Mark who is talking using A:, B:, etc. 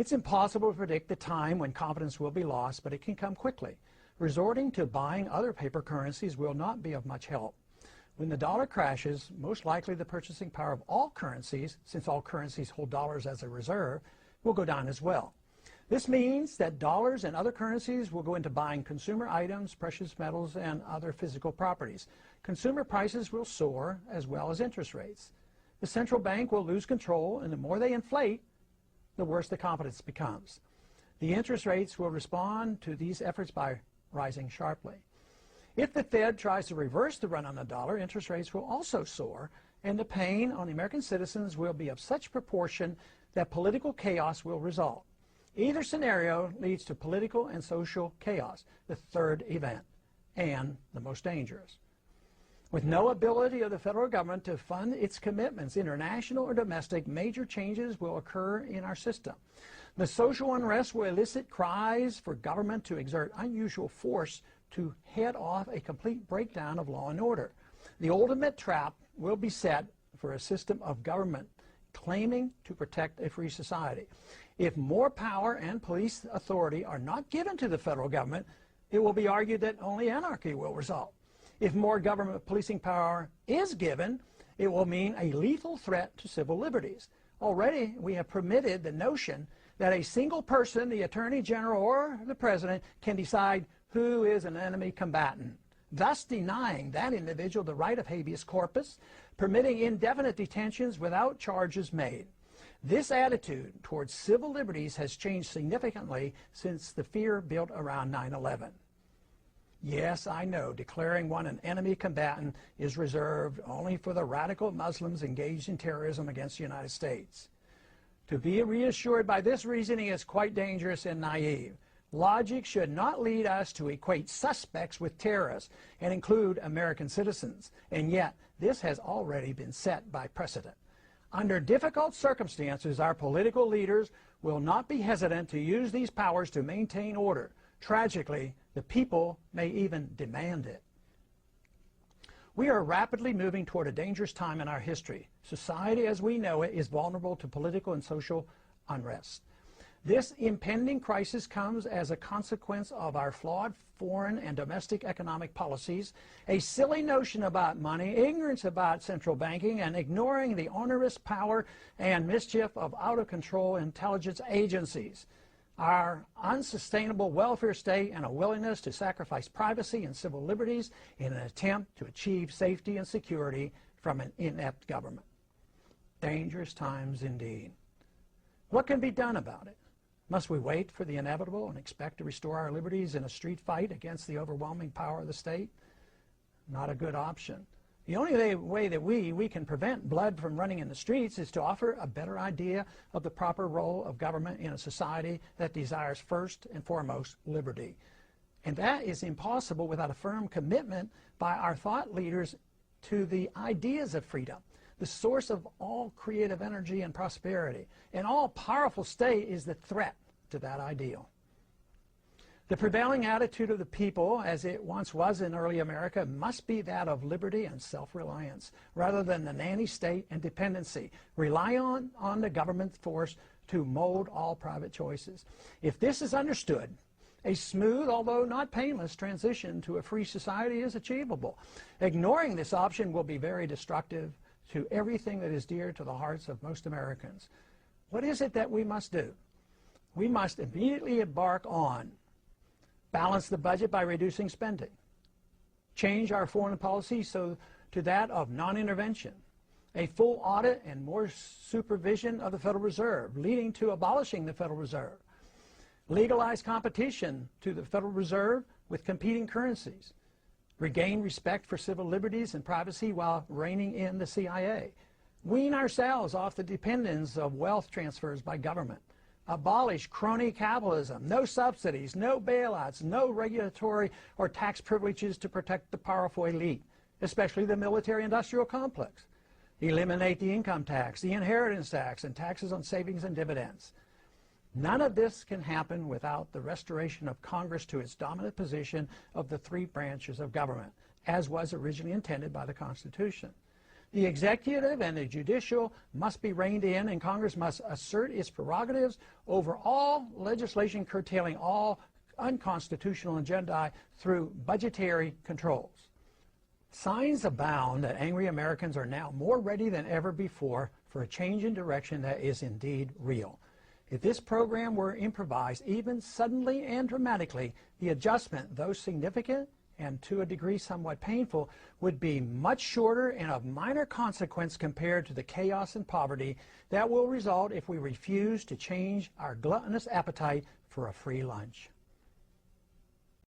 A: It's impossible to predict the time when confidence will be lost, but it can come quickly. Resorting to buying other paper currencies will not be of much help. When the dollar crashes, most likely the purchasing power of all currencies, since all currencies hold dollars as a reserve, will go down as well. This means that dollars and other currencies will go into buying consumer items, precious metals, and other physical properties. Consumer prices will soar, as well as interest rates. The central bank will lose control, and the more they inflate, the worse the confidence becomes. The interest rates will respond to these efforts by rising sharply. If the Fed tries to reverse the run on the dollar, interest rates will also soar, and the pain on the American citizens will be of such proportion that political chaos will result. Either scenario leads to political and social chaos, the third event, and the most dangerous. With no ability of the federal government to fund its commitments, international or domestic, major changes will occur in our system. The social unrest will elicit cries for government to exert unusual force to head off a complete breakdown of law and order. The ultimate trap will be set for a system of government claiming to protect a free society. If more power and police authority are not given to the federal government, it will be argued that only anarchy will result. If more government policing power is given, it will mean a lethal threat to civil liberties. Already, we have permitted the notion that a single person, the Attorney General or the President, can decide who is an enemy combatant, thus denying that individual the right of habeas corpus, permitting indefinite detentions without charges made. This attitude towards civil liberties has changed significantly since the fear built around 9/11. Yes, I know, declaring one an enemy combatant is reserved only for the radical Muslims engaged in terrorism against the United States. To be reassured by this reasoning is quite dangerous and naive. Logic should not lead us to equate suspects with terrorists and include American citizens, and yet this has already been set by precedent. Under difficult circumstances, our political leaders will not be hesitant to use these powers to maintain order. Tragically, the people may even demand it. We are rapidly moving toward a dangerous time in our history. Society as we know it is vulnerable to political and social unrest. This impending crisis comes as a consequence of our flawed foreign and domestic economic policies, a silly notion about money, ignorance about central banking, and ignoring the onerous power and mischief of out-of-control intelligence agencies. Our unsustainable welfare state and a willingness to sacrifice privacy and civil liberties in an attempt to achieve safety and security from an inept government. Dangerous times indeed. What can be done about it? Must we wait for the inevitable and expect to restore our liberties in a street fight against the overwhelming power of the state? Not a good option. The only way that we can prevent blood from running in the streets is to offer a better idea of the proper role of government in a society that desires first and foremost liberty. And that is impossible without a firm commitment by our thought leaders to the ideas of freedom, the source of all creative energy and prosperity. An all-powerful state is the threat to that ideal. The prevailing attitude of the people, as it once was in early America, must be that of liberty and self-reliance, rather than the nanny state and dependency. Rely on the government force to mold all private choices. If this is understood, a smooth, although not painless, transition to a free society is achievable. Ignoring this option will be very destructive to everything that is dear to the hearts of most Americans. What is it that we must do? We must immediately embark on balance the budget by reducing spending, change our foreign policy to that of non-intervention, a full audit and more supervision of the Federal Reserve, leading to abolishing the Federal Reserve, legalize competition to the Federal Reserve with competing currencies, regain respect for civil liberties and privacy while reining in the CIA, wean ourselves off the dependence of wealth transfers by government, abolish crony capitalism, no subsidies, no bailouts, no regulatory or tax privileges to protect the powerful elite, especially the military-industrial complex, eliminate the income tax, the inheritance tax, and taxes on savings and dividends. None of this can happen without the restoration of Congress to its dominant position of the three branches of government, as was originally intended by the Constitution. The executive and the judicial must be reined in, and Congress must assert its prerogatives over all legislation curtailing all unconstitutional agendae through budgetary controls. Signs abound that angry Americans are now more ready than ever before for a change in direction that is indeed real. If this program were improvised, even suddenly and dramatically, the adjustment, though significant and to a degree somewhat painful, would be much shorter and of minor consequence compared to the chaos and poverty that will result if we refuse to change our gluttonous appetite for a free lunch.